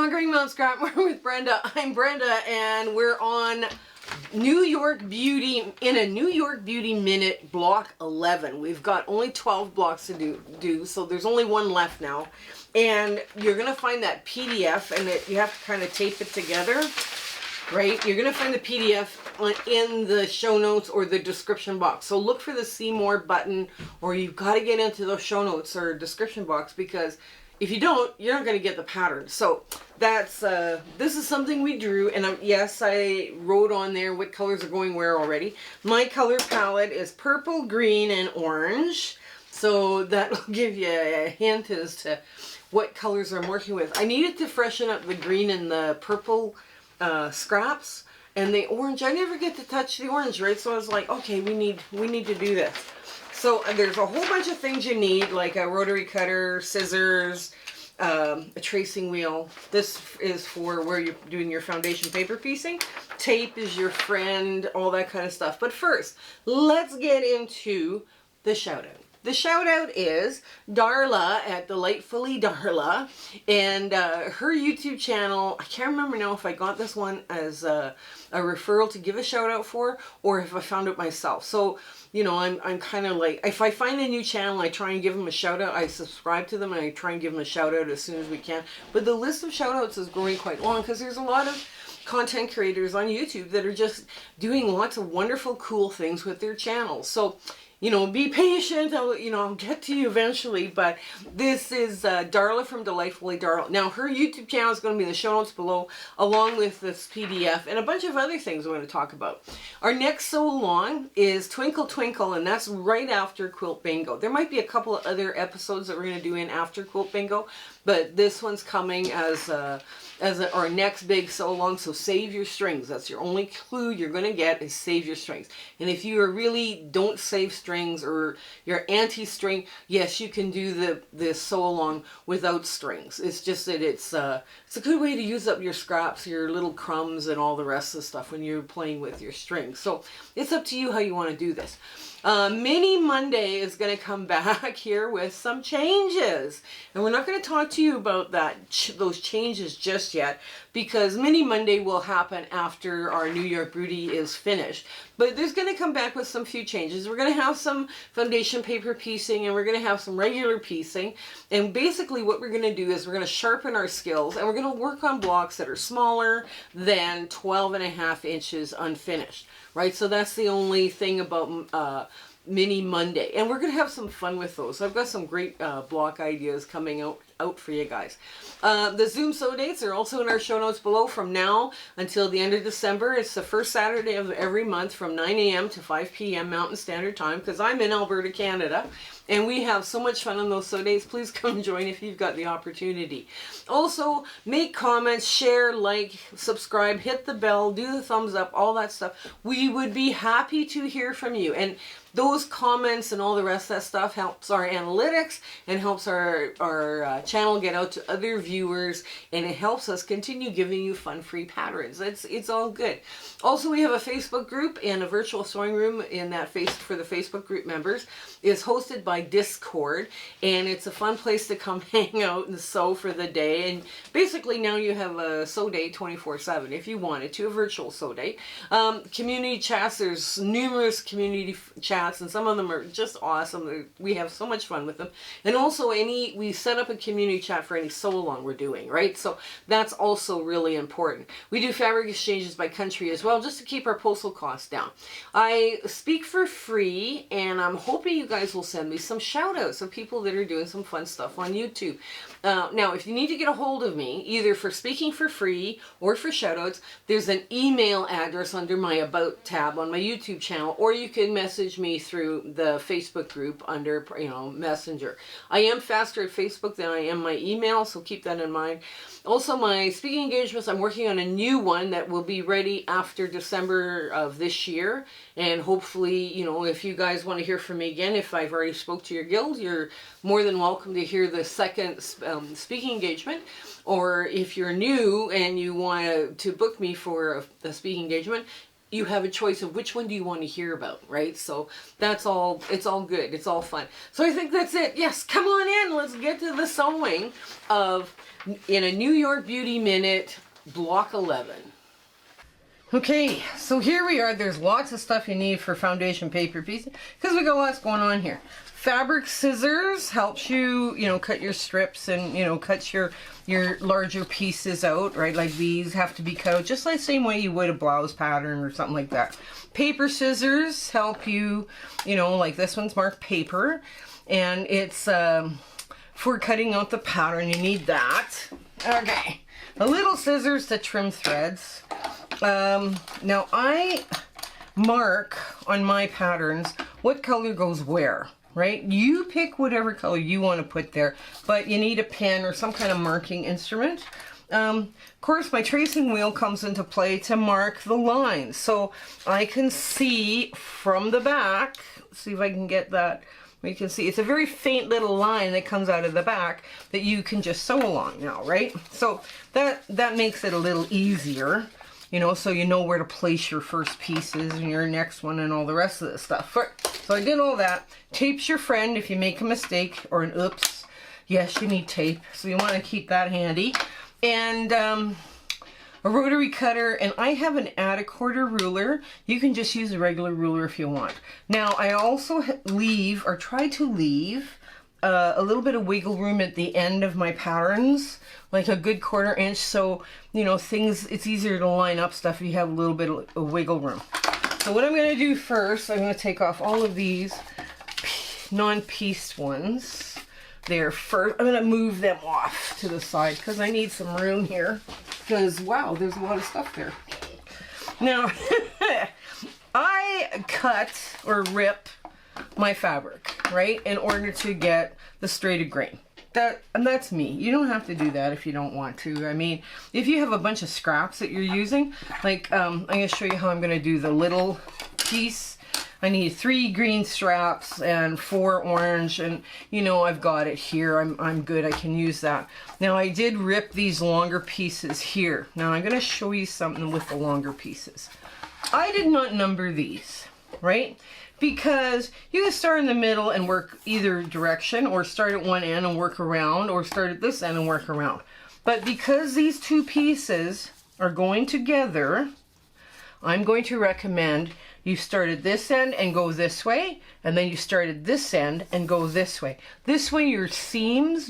Conquering Mount Scrapmore with Brenda. I'm Brenda, and we're on New York Beauty, in a New York Beauty Minute block 11. We've got only 12 blocks to do, so there's only one left now. And you're going to find that PDF, and you have to kind of tape it together, right? You're going to find the PDF in the show notes or the description box. So look for the See More button, or you've got to get into those show notes or description box, because if you don't, you're not going to get the pattern. So that's, this is something we drew, and yes, I wrote on there what colors are going where already. My color palette is purple, green, and orange. So that will give you a hint as to what colors I'm working with. I needed to freshen up the green and the purple scraps, and the orange, I never get to touch the orange, right? So I was like, okay, we need to do this. So there's a whole bunch of things you need, like a rotary cutter, scissors, a tracing wheel. This is for where you're doing your foundation paper piecing. Tape is your friend, all that kind of stuff. But first, let's get into the shout out. The shout out is Darla at Delightfully Dara, and her YouTube channel, I can't remember now if I got this one as a referral to give a shout out for, or if I found it myself. So, you know, I'm kind of like, if I find a new channel, I try and give them a shout out. I subscribe to them and I try and give them a shout out as soon as we can. But the list of shout outs is growing quite long, because there's a lot of content creators on YouTube that are just doing lots of wonderful, cool things with their channels. So, you know, be patient. I'll get to you eventually. But this is Darla from Delightfully Dara. Now, her YouTube channel is going to be in the show notes below, along with this PDF and a bunch of other things we're going to talk about. Our next Sew Along is Twinkle Twinkle, and that's right after Quilt Bingo. There might be a couple of other episodes that we're going to do in after Quilt Bingo, but this one's coming as our next big Sew Along. So save your strings. That's your only clue you're going to get, is save your strings. And if you really don't save strings, or you're anti-string, yes, you can do this Sew Along without strings. It's just that it's a good way to use up your scraps, your little crumbs, and all the rest of the stuff when you're playing with your strings. So it's up to you how you want to do this. Mini Monday is going to come back here with some changes, and we're not going to talk to you about those changes just yet, because Mini Monday will happen after our New York Beauty is finished. But there's going to come back with some few changes. We're going to have some foundation paper piecing, and we're going to have some regular piecing. And basically what we're going to do is we're going to sharpen our skills, and we're going to work on blocks that are smaller than 12.5 inches unfinished, right? So that's the only thing about Mini Monday. And we're going to have some fun with those. I've got some great block ideas coming out for you guys. The Zoom sew dates are also in our show notes below from now until the end of December. It's the first Saturday of every month from 9 a.m. to 5 p.m. Mountain Standard Time, because I'm in Alberta, Canada, and we have so much fun on those sew dates. Please come join if you've got the opportunity. Also, make comments, share, like, subscribe, hit the bell, do the thumbs up, all that stuff. We would be happy to hear from you. And those comments and all the rest of that stuff helps our analytics and helps our channel get out to other viewers, and it helps us continue giving you fun, free patterns. It's all good. Also, we have a Facebook group and a virtual sewing room in that for the Facebook group members. It's hosted by Discord, and it's a fun place to come hang out and sew for the day. And basically now you have a sew day 24/7 if you wanted to, a virtual sew day. Community chats, there's numerous community chats, and some of them are just awesome. We have so much fun with them. And also we set up a community chat for any sew along we're doing, right? So that's also really important. We do fabric exchanges by country as well, just to keep our postal costs down. I speak for free, and I'm hoping you guys will send me some shout outs of people that are doing some fun stuff on YouTube. Now, if you need to get a hold of me, either for speaking for free or for shout outs, there's an email address under my About tab on my YouTube channel, or you can message me through the Facebook group under, Messenger. I am faster at Facebook than I am my email, so keep that in mind. Also, my speaking engagements, I'm working on a new one that will be ready after December of this year. And hopefully, if you guys want to hear from me again, if I've already spoke to your guild, you're more than welcome to hear the second speaking engagement. Or if you're new and you want to book me for a speaking engagement, you have a choice of which one do you want to hear about, right? So that's all, it's all good, it's all fun. So I think that's it. Yes, come on in, let's get to the sewing of, in a New York Beauty Minute, Block 11. Okay, so here we are. There's lots of stuff you need for foundation paper pieces because we got lots going on here. Fabric scissors helps you, cut your strips and, cut your larger pieces out, right? Like these have to be cut out just like the same way you would a blouse pattern or something like that. Paper scissors help you, like this one's marked paper, and it's for cutting out the pattern. You need that. Okay, the little scissors to trim threads. Now I mark on my patterns what color goes where, right? You pick whatever color you want to put there, but you need a pen or some kind of marking instrument. Of course, my tracing wheel comes into play to mark the lines, so I can see from the back. See if I can get that. You can see it's a very faint little line that comes out of the back that you can just sew along now, right? So that makes it a little easier. So you know where to place your first pieces and your next one and all the rest of the stuff. So I did all that. Tape's your friend if you make a mistake or an oops. Yes, you need tape, so you want to keep that handy. And a rotary cutter, and I have an add a quarter ruler. You can just use a regular ruler if you want. Now I also leave, or try to leave, a little bit of wiggle room at the end of my patterns, like a good 1/4 inch, so it's easier to line up stuff if you have a little bit of wiggle room. So what I'm going to do first, I'm going to take off all of these non-pieced ones there first. I'm going to move them off to the side because I need some room here, because wow, there's a lot of stuff there. Now I cut or rip my fabric, right, in order to get the straighted grain. And that's me. You don't have to do that if you don't want to. I mean, if you have a bunch of scraps that you're using, like I'm going to show you how I'm going to do the little piece. I need 3 green straps and 4 orange, and I've got it here. I'm good. I can use that. Now I did rip these longer pieces here. Now I'm going to show you something with the longer pieces. I did not number these, right? Because you can start in the middle and work either direction, or start at one end and work around, or start at this end and work around. But because these 2 pieces are going together, I'm going to recommend you start at this end and go this way, and then you start at this end and go this way. This way your seams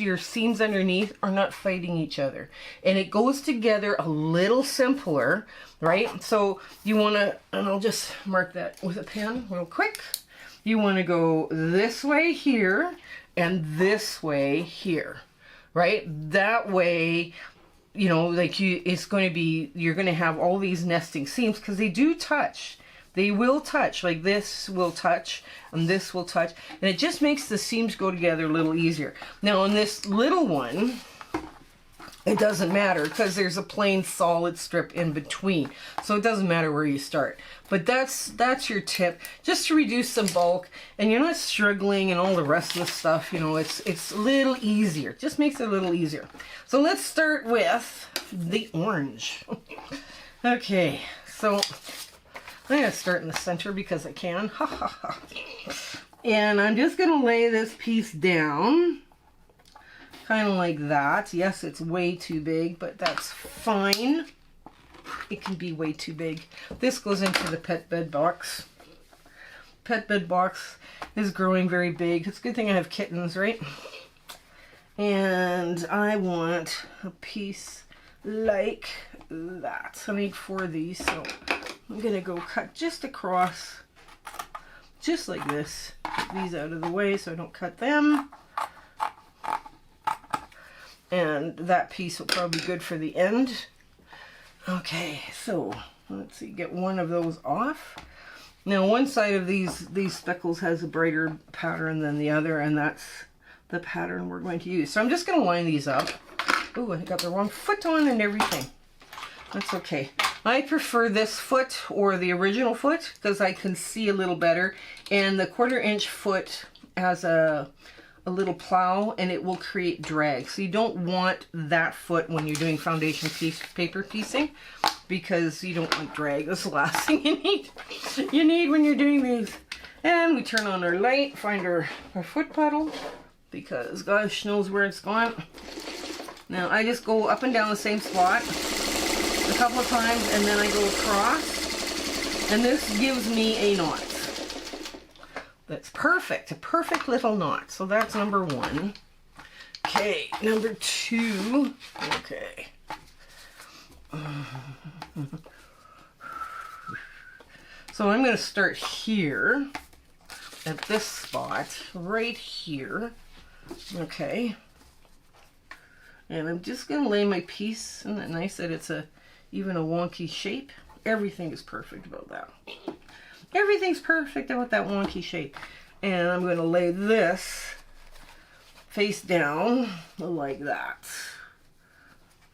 underneath are not fighting each other, and it goes together a little simpler, right? So you want to, and I'll just mark that with a pen real quick. You want to go this way here and this way here, right? That way, it's going to be, you're going to have all these nesting seams, because they do touch. They will touch, like this will touch and this will touch, and it just makes the seams go together a little easier. Now on this little one, it doesn't matter because there's a plain solid strip in between, so it doesn't matter where you start. But that's your tip, just to reduce some bulk, and you're not struggling and all the rest of the stuff. It's a little easier. Just makes it a little easier. So let's start with the orange. Okay, so I'm going to start in the center because I can. And I'm just going to lay this piece down. Kind of like that. Yes, it's way too big, but that's fine. It can be way too big. This goes into the pet bed box. Pet bed box is growing very big. It's a good thing I have kittens, right? And I want a piece like that. I need 4 of these, so I'm going to go cut just across, just like this. Get these out of the way so I don't cut them. And that piece will probably be good for the end. Okay, so let's see, get one of those off. Now one side of these speckles has a brighter pattern than the other, and that's the pattern we're going to use. So I'm just going to line these up. Ooh, I got the wrong foot on and everything. That's okay. I prefer this foot or the original foot because I can see a little better, and the 1/4 inch foot has a little plow and it will create drag. So you don't want that foot when you're doing foundation paper piecing. because you don't want drag. That's the last thing you need when you're doing these. And we turn on our light, find our foot pedal, because gosh knows where it's gone. Now I just go up and down the same spot a couple of times, and then I go across, and this gives me a knot. That's perfect, a perfect little knot. So that's number one. Okay, number two. Okay. So I'm going to start here at this spot right here. Okay. And I'm just going to lay my piece. Isn't that nice that it's even a wonky shape? Everything is perfect about that. Everything's perfect about that wonky shape. And I'm going to lay this face down like that.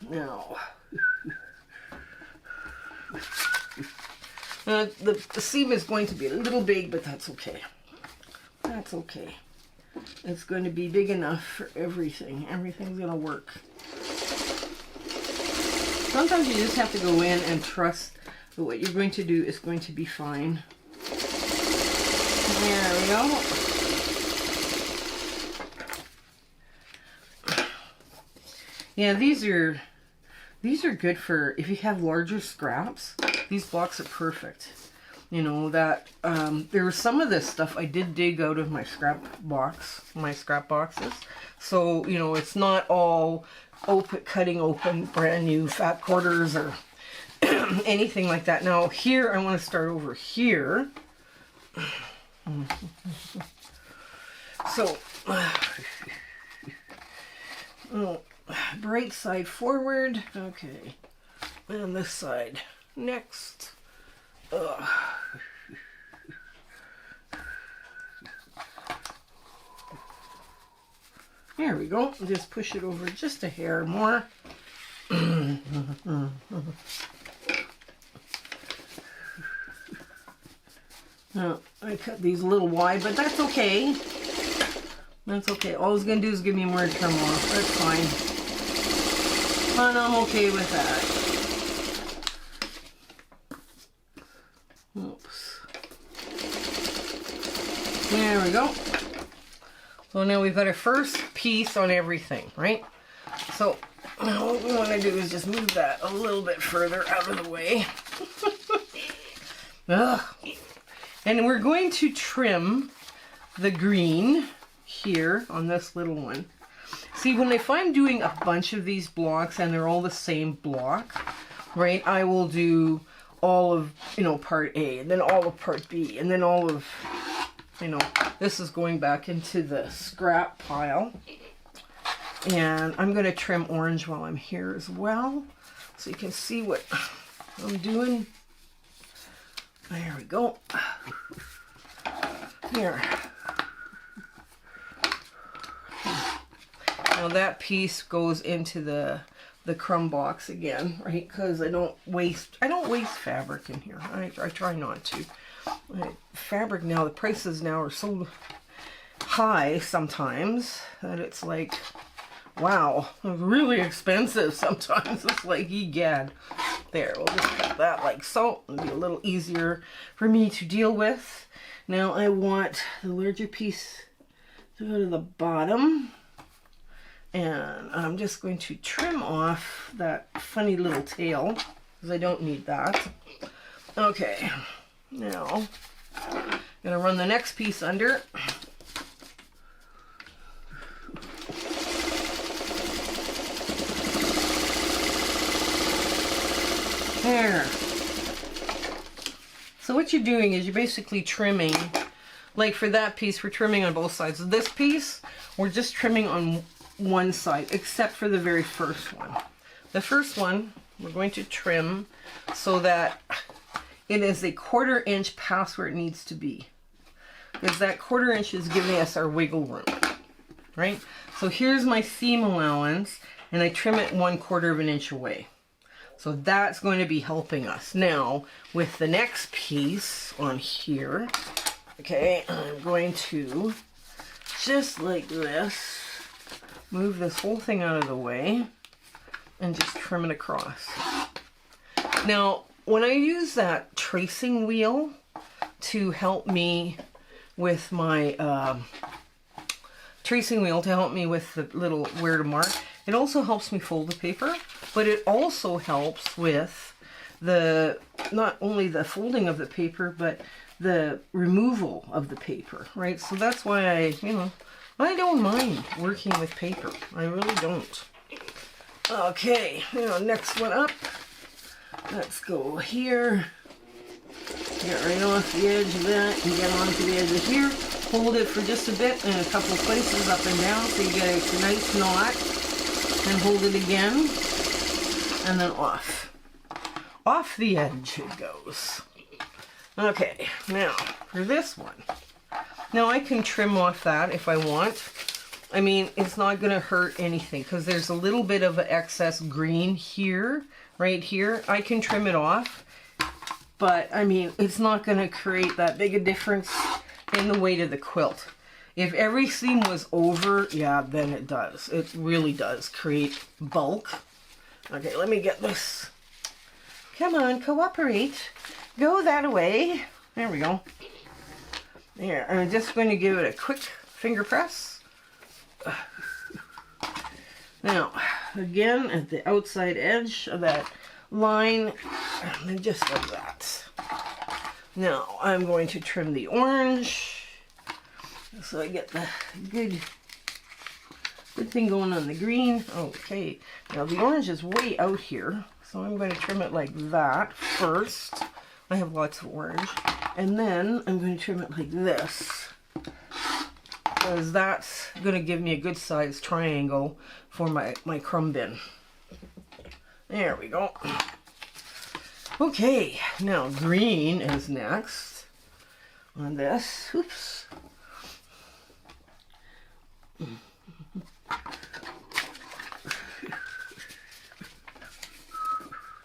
Now, the seam is going to be a little big, but that's okay. That's okay. It's going to be big enough for everything. Everything's going to work. Sometimes you just have to go in and trust that what you're going to do is going to be fine. There we go. Yeah, these are good for if you have larger scraps. These blocks are perfect. You know that there was some of this stuff I did dig out of my scrap boxes. So you know it's not all cutting open brand new fat quarters or anything like that. Now here I want to start over here. So right side forward, okay, and this side next. There we go. Just push it over just a hair more. Now, I cut these a little wide, but that's okay. That's okay. All it's going to do is give me more trim off. That's fine. And I'm okay with that. Oops. There we go. So now we've got our first piece on everything, right? So now what we want to do is just move that a little bit further out of the way. Ugh. And we're going to trim the green here on this little one. See, when if I'm doing a bunch of these blocks and they're all the same block, right, I will do all of, you know, part A, and then all of part B, and then all of, you know, this is going back into the scrap pile. And I'm going to trim orange while I'm here as well, so you can see what I'm doing. There we go. Here. Now that piece goes into the crumb box again, right? Because I don't waste fabric in here. I try not to. Fabric now, the prices now are so high sometimes that it's like, wow, it's really expensive sometimes. It's like, egad. There, we'll just cut that like so. It'll be a little easier for me to deal with. Now I want the larger piece to go to the bottom. And I'm just going to trim off that funny little tail, because I don't need that. Okay, now I'm going to run the next piece under. There. So what you're doing is you're basically trimming, like for that piece, we're trimming on both sides. This piece, we're just trimming on one side, except for the very first one. The first one, we're going to trim so that it is a 1/4 inch past where it needs to be. Because that 1/4 inch is giving us our wiggle room, right? So here's my seam allowance, and I trim it 1/4 inch away. So that's going to be helping us. Now, with the next piece on here, okay, I'm going to, just like this, move this whole thing out of the way and just trim it across. Now, when I use that tracing wheel to help me with my the little where to mark, it also helps me fold the paper, but it also helps with the, not only the folding of the paper, but the removal of the paper, right? So that's why I don't mind working with paper. I really don't. Okay, now next one up. Let's go here. Get right off the edge of that and get onto the edge of here. Hold it for just a bit in a couple places up and down so you get a nice knot. And hold it again. And then off. Off the edge it goes. Okay, now for this one. Now I can trim off that if I want. I mean, it's not going to hurt anything because there's a little bit of excess green here, right here. I can trim it off, but I mean, it's not going to create that big a difference in the weight of the quilt. If every seam was over, yeah, then it does. It really does create bulk. Okay, let me get this. Come on, cooperate. Go that way. There we go. There, I'm just going to give it a quick finger press. Now, again, at the outside edge of that line, and just like that. Now, I'm going to trim the orange, so I get the good thing going on the green. Okay, now the orange is way out here, so I'm going to trim it like that first. I have lots of orange. And then I'm going to trim it like this, because that's going to give me a good sized triangle for my crumb bin. There we go. Okay, now green is next on this. Oops.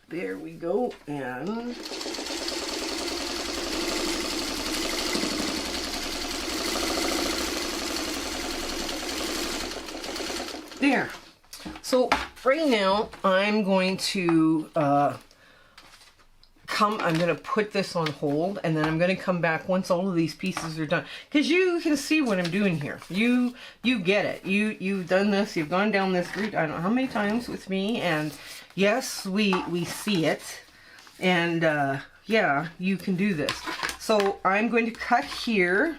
There we go, and there. So right now I'm going to I'm going to put this on hold, and then I'm going to come back once all of these pieces are done, because you can see what I'm doing here. You get it. You've done this. You've gone down this route I don't know how many times with me, and yes, we see it, and yeah, you can do this. So I'm going to cut here.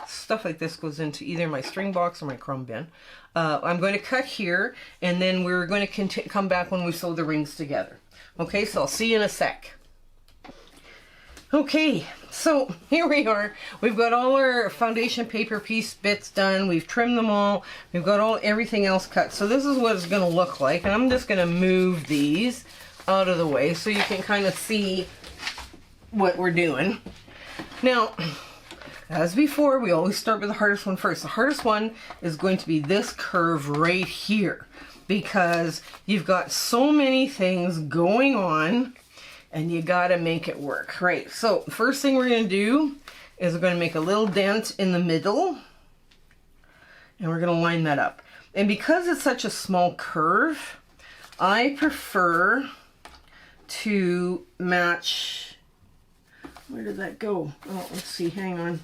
Stuff like this goes into either my string box or my crumb bin. I'm going to cut here, and then we're going to come back when we sew the rings together. Okay, so I'll see you in a sec. Okay, so here we are. We've got all our foundation paper piece bits done. We've trimmed them all. We've got everything else cut. So this is what it's going to look like. And I'm just going to move these out of the way so you can kind of see what we're doing. Now, as before, we always start with the hardest one first. The hardest one is going to be this curve right here, because you've got so many things going on and you got to make it work. Right, so the first thing we're going to do is we're going to make a little dent in the middle, and we're going to line that up. And because it's such a small curve, I prefer to match. Where did that go? Oh, let's see, hang on.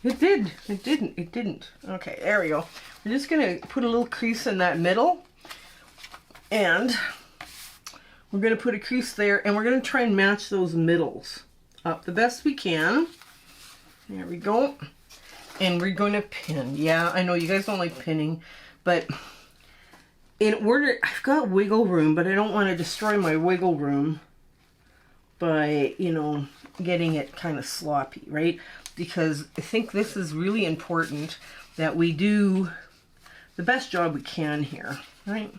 It did. It didn't. It didn't. Okay, there we go. We're just going to put a little crease in that middle, and we're going to put a crease there, and we're going to try and match those middles up the best we can. There we go. And we're going to pin. Yeah, I know you guys don't like pinning, but in order, I've got wiggle room, but I don't want to destroy my wiggle room by, you know, getting it kind of sloppy, right? Because I think this is really important that we do the best job we can here, right?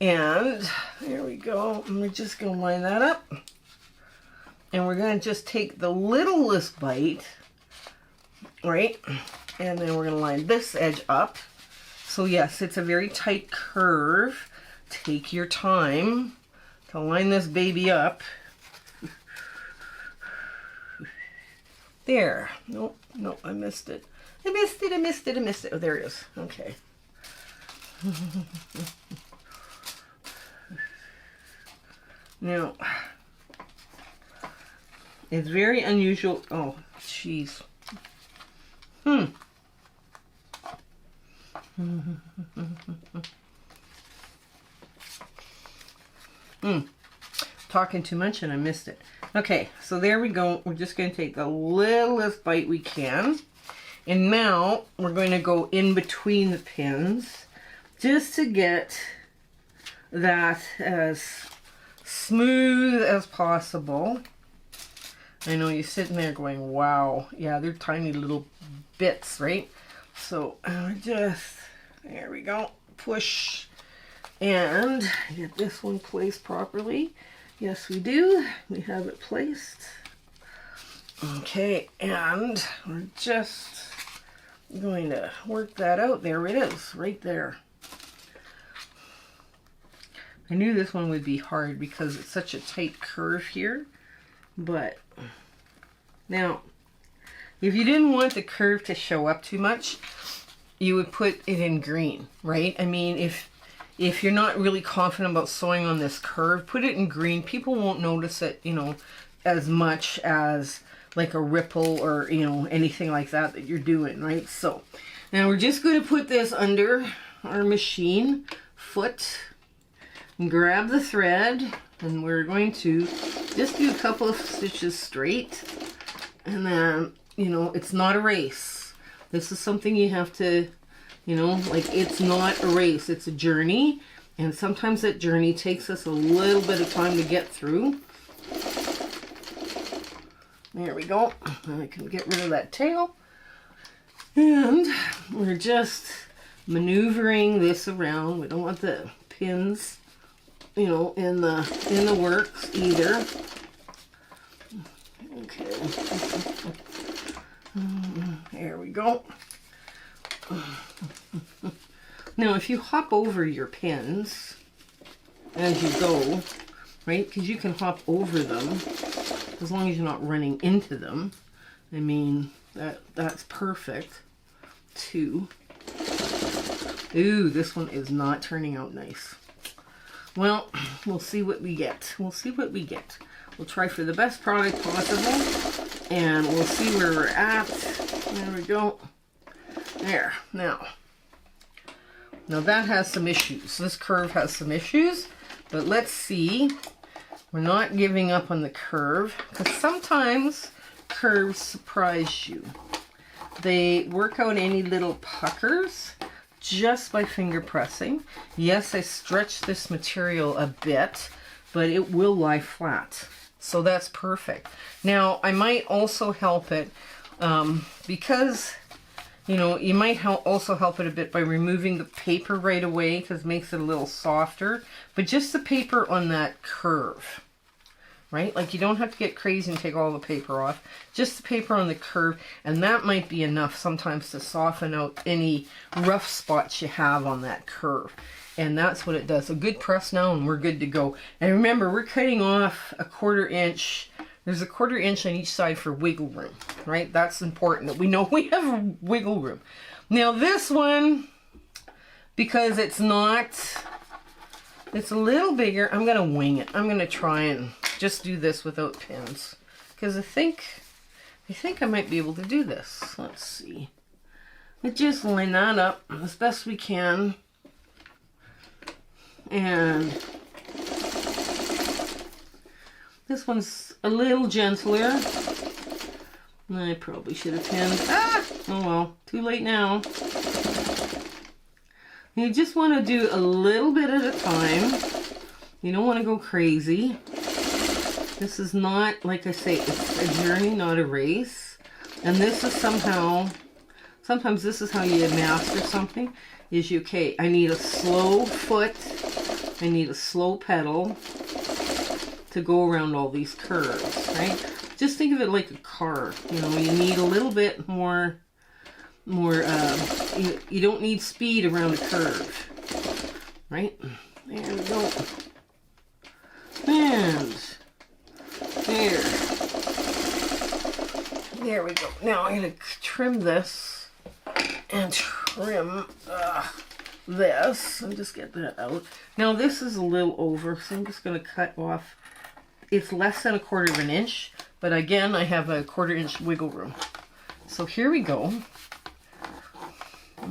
And there we go. And we're just going to line that up. And we're going to just take the littlest bite, right? And then we're going to line this edge up. So yes, it's a very tight curve. Take your time to line this baby up. There. Nope, nope, I missed it. I missed it, I missed it, I missed it. Oh, there it is. Okay. Now, it's very unusual. Oh, jeez. Talking too much and I missed it. Okay, so there we go. We're just going to take the littlest bite we can. And now we're going to go in between the pins just to get that as smooth as possible. I know you're sitting there going, wow, yeah, they're tiny little bits, right? So just, there we go, push and get this one placed properly. Yes, we do. We have it placed. Okay, and we're just going to work that out. There it is, right there. I knew this one would be hard because it's such a tight curve here. But now, if you didn't want the curve to show up too much, you would put it in green, right? I mean, if you're not really confident about sewing on this curve, put it in green. People won't notice it, you know, as much as like a ripple or, you know, anything like that that you're doing, right? So now we're just going to put this under our machine foot and grab the thread, and we're going to just do a couple of stitches straight. And then, you know, it's not a race. This is something you have to, you know, like, it's not a race, it's a journey. And sometimes that journey takes us a little bit of time to get through. There we go. And I can get rid of that tail. And we're just maneuvering this around. We don't want the pins, you know, in the works either. Okay. There we go. Now, if you hop over your pins as you go, right, because you can hop over them as long as you're not running into them. I mean, that's perfect too. Ooh, this one is not turning out nice. Well, we'll see what we get. We'll see what we get. We'll try for the best product possible, and we'll see where we're at. There we go. There. Now that has some issues. This curve has some issues, but let's see. We're not giving up on the curve, because sometimes curves surprise you. They work out any little puckers just by finger pressing. Yes, I stretched this material a bit, but it will lie flat. So that's perfect. Now, I might also help it because, you know, you might also help it a bit by removing the paper right away, because it makes it a little softer. But just the paper on that curve, right? Like, you don't have to get crazy and take all the paper off. Just the paper on the curve, and that might be enough sometimes to soften out any rough spots you have on that curve. And that's what it does. A good press now, and we're good to go. And remember, we're cutting off a 1/4 inch. There's a 1/4 inch on each side for wiggle room, right? That's important, that we know we have wiggle room. Now this one, because it's a little bigger, I'm gonna wing it. I'm gonna try and just do this without pins, because I think I might be able to do this. Let's see. Let's just line that up as best we can. And this one's a little gentler. I probably should have pinned. Ah! Oh well, too late now. You just want to do a little bit at a time. You don't want to go crazy. This is not, like I say, it's a journey, not a race. And this is sometimes this is how you master something. Is you, okay, I need a slow foot, I need a slow pedal to go around all these curves, right? Just think of it like a car. You know, you need a little bit more, you don't need speed around a curve, right? There we go. And there we go. Now I'm going to trim this and trim this and just get that out. Now this is a little over, so I'm just going to cut off. It's less than 1/4 of an inch, but again, I have a 1/4 inch wiggle room. So here we go.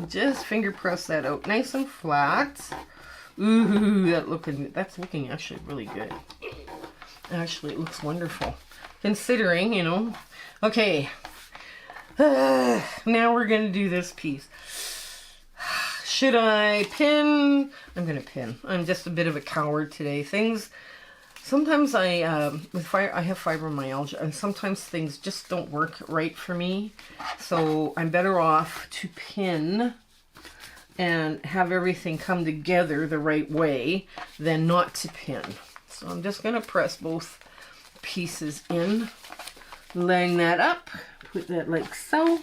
Just finger press that out nice and flat. Ooh, that's looking actually really good. Actually, it looks wonderful. Considering, you know. Okay. Now we're going to do this piece. Should I pin? I'm going to pin. I'm just a bit of a coward today. Sometimes I have fibromyalgia, and sometimes things just don't work right for me. So I'm better off to pin and have everything come together the right way than not to pin. So I'm just going to press both pieces in, laying that up, put that like so.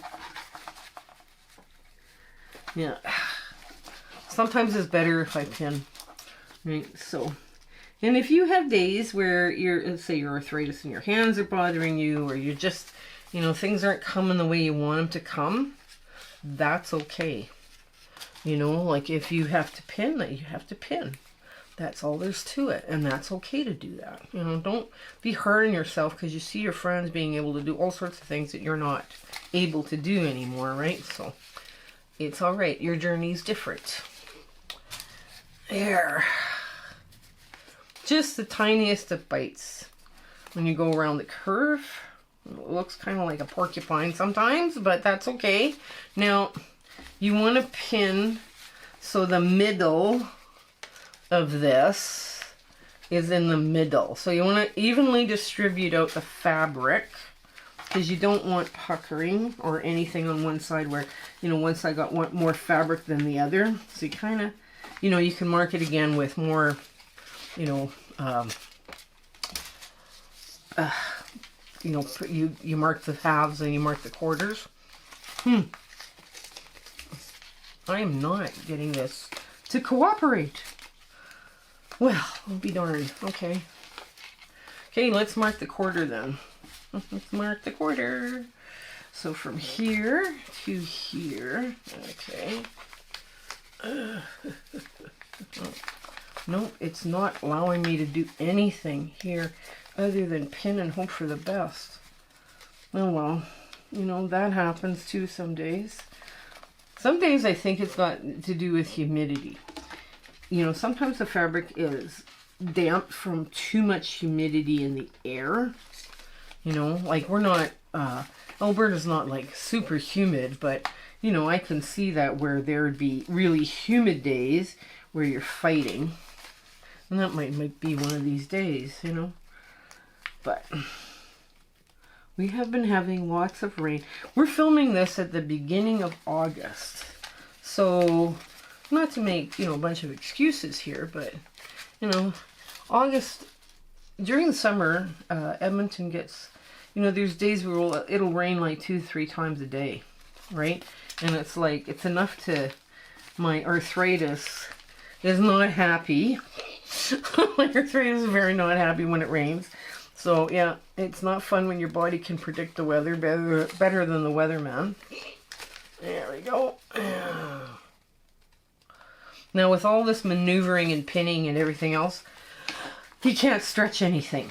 Yeah. Sometimes it's better if I pin, right? So, and if you have days where let's say your arthritis in your hands are bothering you, or you're just, you know, things aren't coming the way you want them to come, that's okay. You know, like if you have to pin, that you have to pin. That's all there's to it, and that's okay to do that. You know, don't be hard on yourself because you see your friends being able to do all sorts of things that you're not able to do anymore, right? So it's all right. Your journey's different. There. Just the tiniest of bites. When you go around the curve, it looks kind of like a porcupine sometimes, but that's okay. Now, you want to pin so the middle of this is in the middle. So you want to evenly distribute out the fabric, because you don't want puckering or anything on one side where, you know, one side got more fabric than the other. So you kind of, you know, you can mark it again with more, you know, you mark the halves and you mark the quarters. I am not getting this to cooperate. Well, I'll be darned. Okay. Okay, let's mark the quarter then. Let's mark the quarter. So from here to here. Okay. Nope, it's not allowing me to do anything here other than pin and hope for the best. Oh well, you know, that happens too some days. Some days I think it's got to do with humidity. You know, sometimes the fabric is damp from too much humidity in the air. You know, like we're not, Alberta's not like super humid, but you know, I can see that where there'd be really humid days where you're fighting. And that might be one of these days, you know. But we have been having lots of rain. We're filming this at the beginning of August. So, not to make, you know, a bunch of excuses here, but, you know, August, during the summer, Edmonton gets, you know, there's days where it'll rain like 2-3 times a day, right? And it's like, it's enough to, my arthritis is not happy. My arthritis is very not happy when it rains. So, yeah, it's not fun when your body can predict the weather better than the weatherman. There we go. Now, with all this maneuvering and pinning and everything else, you can't stretch anything,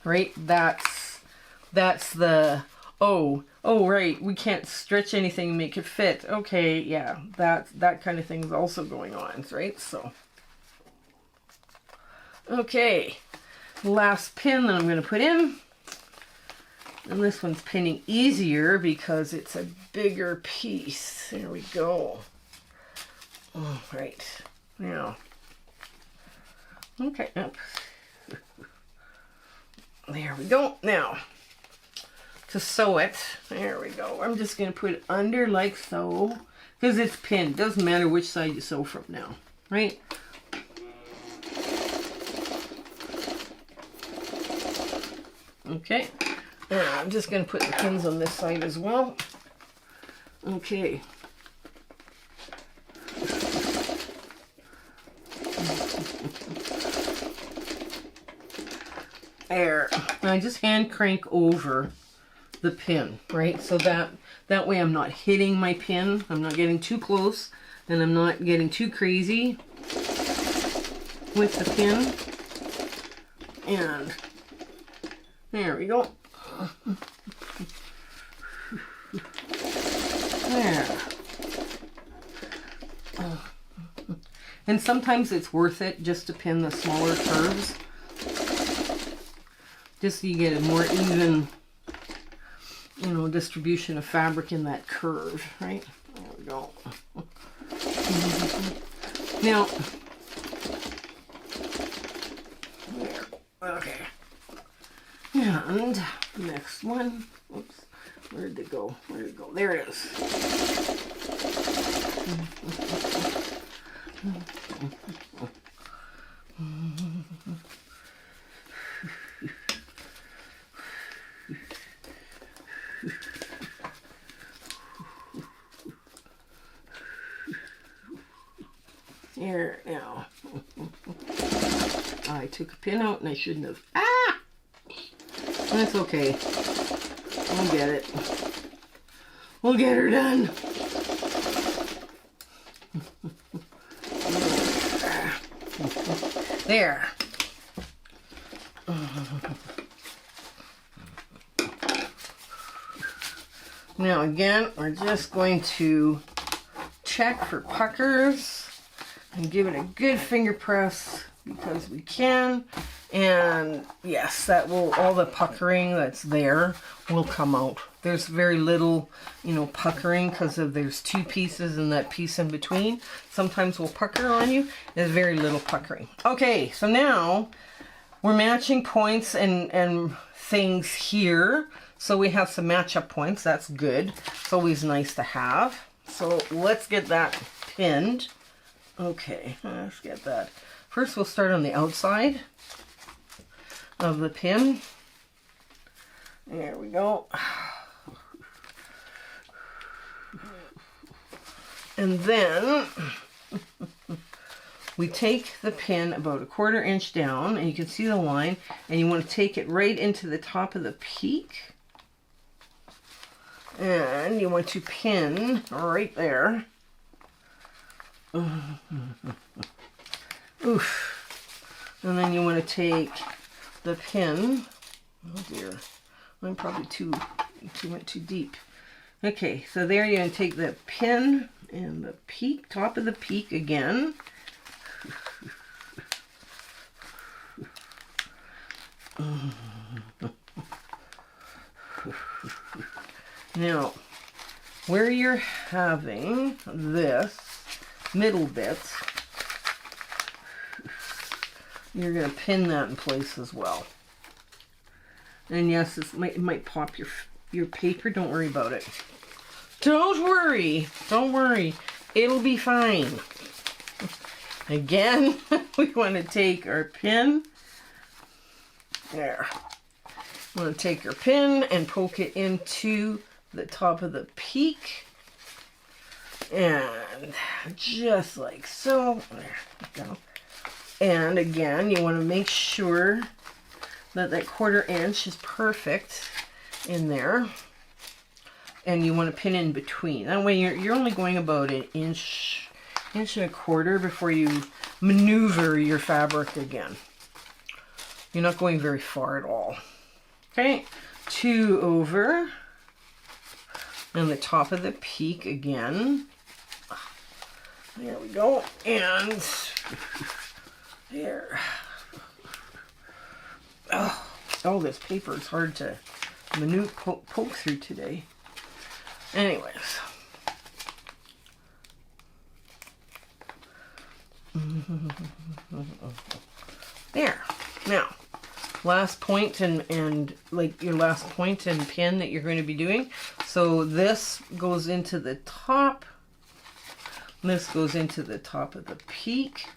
right? That's the, right, we can't stretch anything and make it fit. Okay, yeah, that kind of thing is also going on, right? So, okay, last pin that I'm going to put in. And this one's pinning easier because it's a bigger piece. There we go. All right, now, okay, up. There we go. Now, to sew it, there we go. I'm just going to put it under like so, because it's pinned. Doesn't matter which side you sew from now, right? Okay, now I'm just going to put the pins on this side as well. Okay. There. And I just hand crank over the pin, right? So that way I'm not hitting my pin. I'm not getting too close and I'm not getting too crazy with the pin. And there we go. There. And sometimes it's worth it just to pin the smaller curves, just so you get a more even, you know, distribution of fabric in that curve, right? There we go. Now, there. Okay. And next one. Oops. Where did it go? Where did it go? There it is. Here now. I took a pin out and I shouldn't have. Ah! That's okay. We'll get it. We'll get her done. There. Now again, we're just going to check for puckers and give it a good finger press because we can. And yes, that will, all the puckering that's there will come out. There's very little, you know, puckering because of there's two pieces and that piece in between. Sometimes we'll pucker on you. There's very little puckering. Okay, so now we're matching points and things here. So we have some match-up points. That's good. It's always nice to have. So let's get that pinned. Okay, let's get that. First we'll start on the outside of the pin. There we go. And then we take the pin about 1/4 inch down, and you can see the line, and you want to take it right into the top of the peak. And you want to pin right there. Oof. And then you want to take the pin. Oh dear. I'm probably went too deep. Okay, so there you're going to take the pin and the peak, top of the peak again. Now, where you're having this middle bit, you're going to pin that in place as well. And yes, it might pop your paper. Don't worry about it. Don't worry. Don't worry. It'll be fine. Again, we want to take our pin. There. We want to take our pin and poke it into the top of the peak. And just like so. There we go. And again, you want to make sure that 1/4 inch is perfect in there. And you want to pin in between. That way you're only going about an inch and 1/4 before you maneuver your fabric again. You're not going very far at all. Okay, 2 over. And the top of the peak again. There we go. And there. Oh, this paper is hard to poke through today. Anyways. There. Now, last point and like your last point and pin that you're going to be doing. So this goes into the top. This goes into the top of the peak.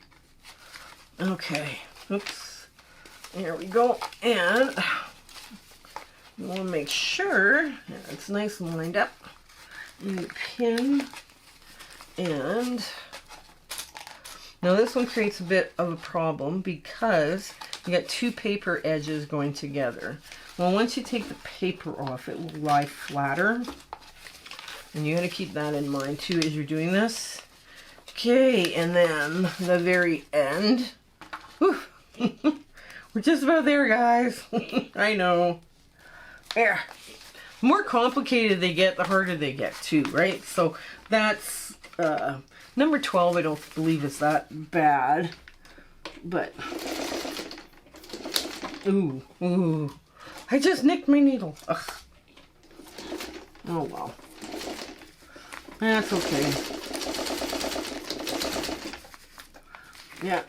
Okay. Oops. There we go. And you want to make sure it's nice and lined up. And you pin. And now this one creates a bit of a problem because you got 2 paper edges going together. Well, once you take the paper off, it will lie flatter. And you got to keep that in mind too as you're doing this. Okay, and then the very end. Whew. We're just about there, guys. I know. There. The more complicated they get, the harder they get too, right? So that's number 12. I don't believe it's that bad, but ooh, I just nicked my needle. Ugh. Oh well, that's okay. Yeah.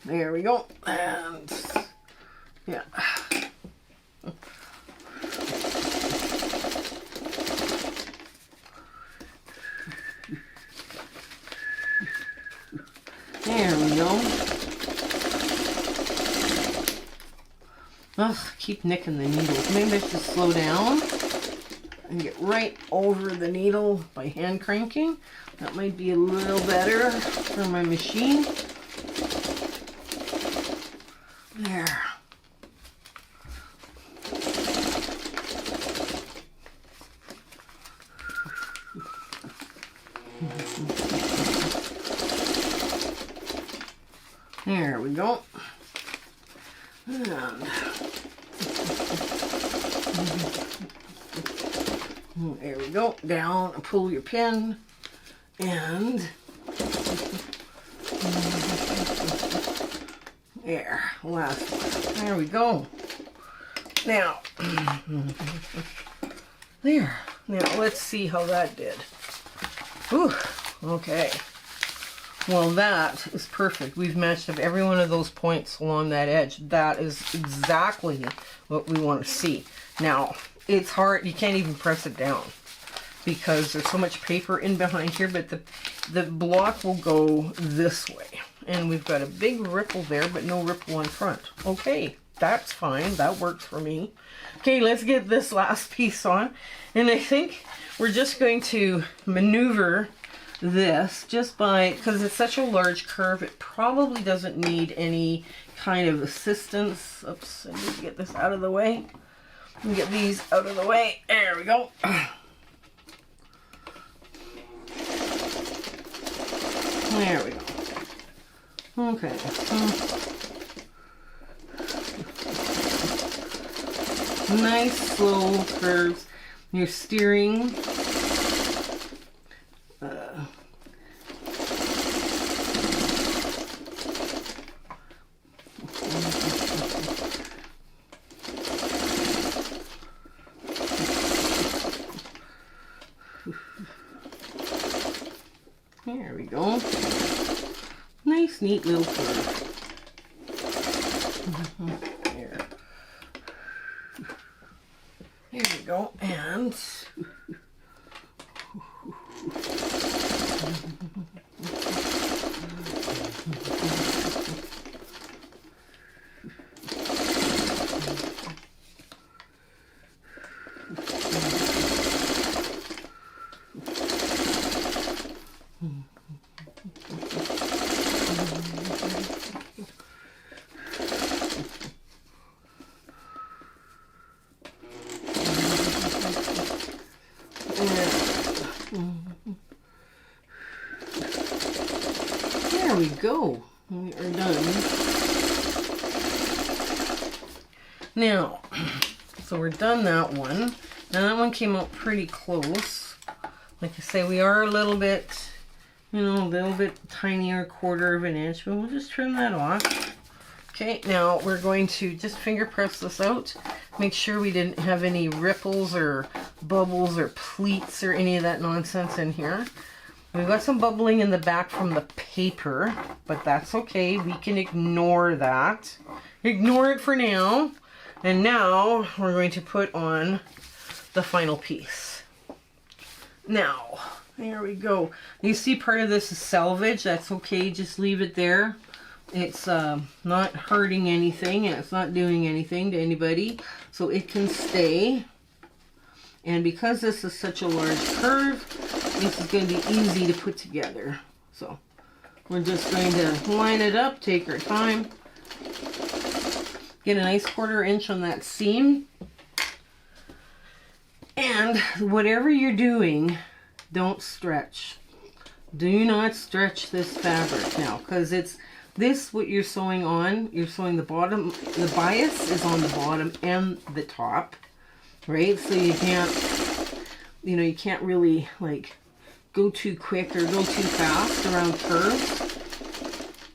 There we go. And yeah. There we go. Ugh, keep nicking the needles. Maybe I should slow down and get right over the needle by hand cranking. That might be a little better for my machine. There. There we go. And there we go. Down and pull your pin. And there. Last one. There we go. Now, there. Now let's see how that did. Whew. Okay. Well, that is perfect. We've matched up every one of those points along that edge. That is exactly what we want to see. Now, it's hard. You can't even press it down because there's so much paper in behind here, but the block will go this way. And we've got a big ripple there, but no ripple in front. Okay, that's fine. That works for me. Okay, let's get this last piece on. And I think we're just going to maneuver this just by, because it's such a large curve, it probably doesn't need any kind of assistance. Oops, I need to get this out of the way. Get these out of the way. There we go. There we go. Okay. Nice slow curves. You're steering. There we go. Nice, neat little curve. There. There we go. And there we go. We are done. Now, so we're done that one. Now that one came out pretty close. Like I say, we are a little bit, you know, a little bit tinier, 1/4 of an inch, but we'll just trim that off. Okay, now we're going to just finger press this out. Make sure we didn't have any ripples or bubbles or pleats or any of that nonsense in here. We've got some bubbling in the back from the paper, but that's okay. We can ignore that. Ignore it for now. And now we're going to put on the final piece. Now, there we go. You see part of this is salvage. That's okay. Just leave it there. It's not hurting anything, and it's not doing anything to anybody. So it can stay. And because this is such a large curve, this is going to be easy to put together. So we're just going to line it up, take our time, get a nice 1/4 inch on that seam. And whatever you're doing, don't stretch. Do not stretch this fabric now, because it's this what you're sewing on. You're sewing the bottom, the bias is on the bottom and the top, right? So you can't, you know, you can't really like go too quick or go too fast around curves.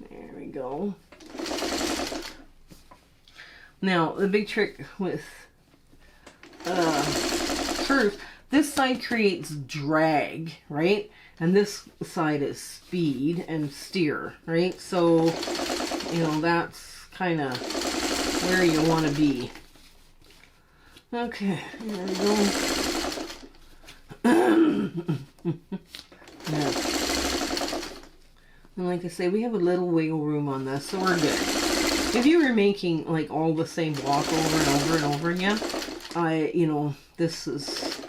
There we go. Now, the big trick with curves, this side creates drag, right? And this side is speed and steer, right? So, you know, that's kind of where you want to be. Okay, there we go. Yeah. And like I say, we have a little wiggle room on this, so we're good. If you were making like all the same block over and over and over again, you know, this is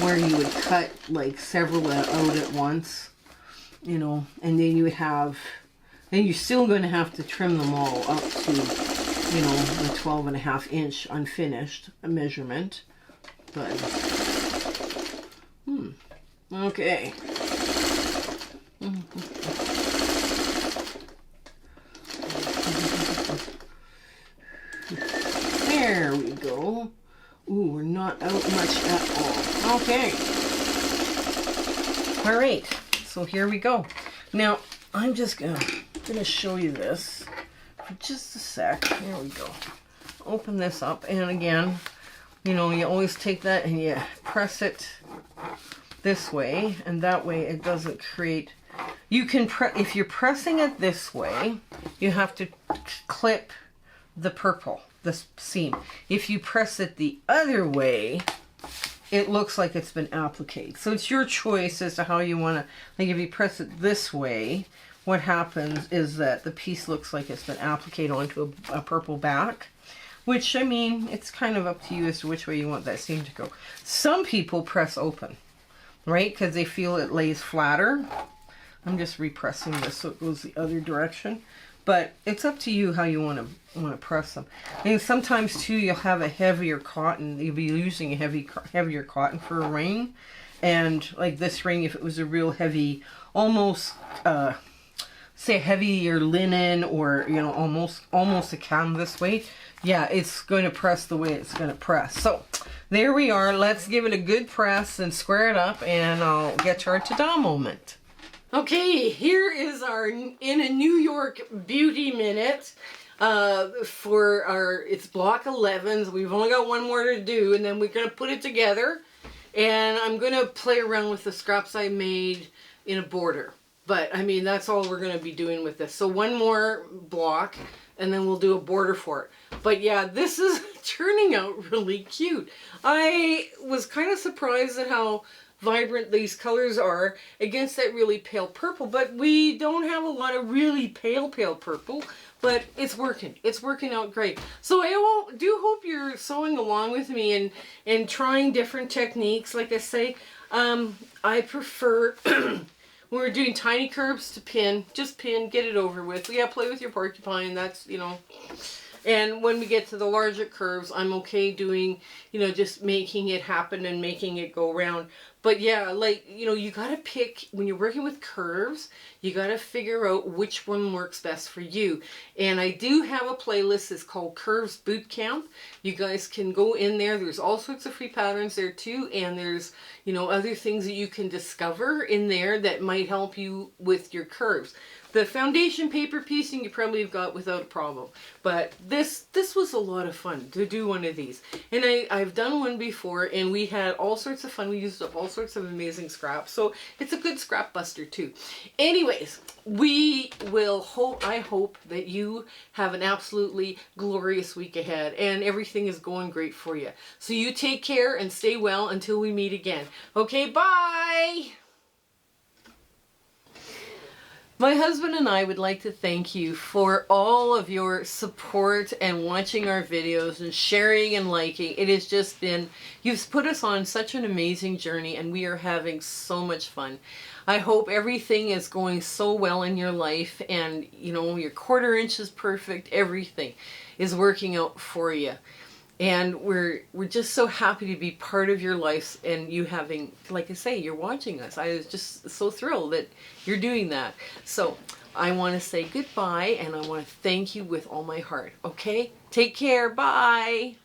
where you would cut like several out at once, you know, and then you would have, then you're still going to have to trim them all up to, you know, the 12.5-inch unfinished measurement. But, okay. There we go. Ooh, we're not out much at all. Okay. All right. So here we go. Now, I'm just gonna show you this for just a sec. There we go. Open this up, and again, you know, you always take that and you press it this way, and that way it doesn't create. You can if you're pressing it this way, you have to clip the purple, this seam. If you press it the other way, it looks like it's been appliqued. So it's your choice as to how you want to, like if you press it this way, what happens is that the piece looks like it's been appliqued onto a purple back, which, I mean, it's kind of up to you as to which way you want that seam to go. Some people press open, right? Because they feel it lays flatter. I'm just repressing this so it goes the other direction. But it's up to you how you want to press them. And sometimes too, you'll have a heavier cotton. You'll be using a heavier cotton for a ring, and like this ring, if it was a real heavy, almost say heavier linen, or you know, almost a canvas weight, yeah, it's going to press the way it's going to press. So there we are. Let's give it a good press and square it up, and I'll get to our ta-da moment. Okay, here is our In a New York Beauty Minute for our, it's block 11s. We've only got one more to do, and then we're going to put it together. And I'm going to play around with the scraps I made in a border. But, I mean, that's all we're going to be doing with this. So one more block, and then we'll do a border for it. But yeah, this is turning out really cute. I was kind of surprised at how vibrant these colors are against that really pale purple, but we don't have a lot of really pale purple, but it's working out great. So I do hope you're sewing along with me and trying different techniques. Like I say, I prefer when we're doing tiny curves to pin, just pin, get it over with. Yeah, play with your porcupine, that's, you know. And when we get to the larger curves, I'm okay doing, you know, just making it happen and making it go around. But yeah, like, you know, you got to pick, when you're working with curves, you got to figure out which one works best for you. And I do have a playlist. It's called Curves Boot Camp. You guys can go in there. There's all sorts of free patterns there too. And there's, you know, other things that you can discover in there that might help you with your curves. The foundation paper piecing you probably have got without a problem. But this was a lot of fun to do one of these. And I've done one before, and we had all sorts of fun. We used up all sorts of amazing scraps. So it's a good scrap buster too. Anyways, we will I hope that you have an absolutely glorious week ahead and everything is going great for you. So you take care and stay well until we meet again. Okay, bye! My husband and I would like to thank you for all of your support and watching our videos and sharing and liking. It has just been, you've put us on such an amazing journey, and we are having so much fun. I hope everything is going so well in your life, and you know, your 1/4 inch is perfect. Everything is working out for you. And we're just so happy to be part of your life, and you having, like I say, you're watching us. I was just so thrilled that you're doing that. So I want to say goodbye, and I want to thank you with all my heart. Okay? Take care. Bye.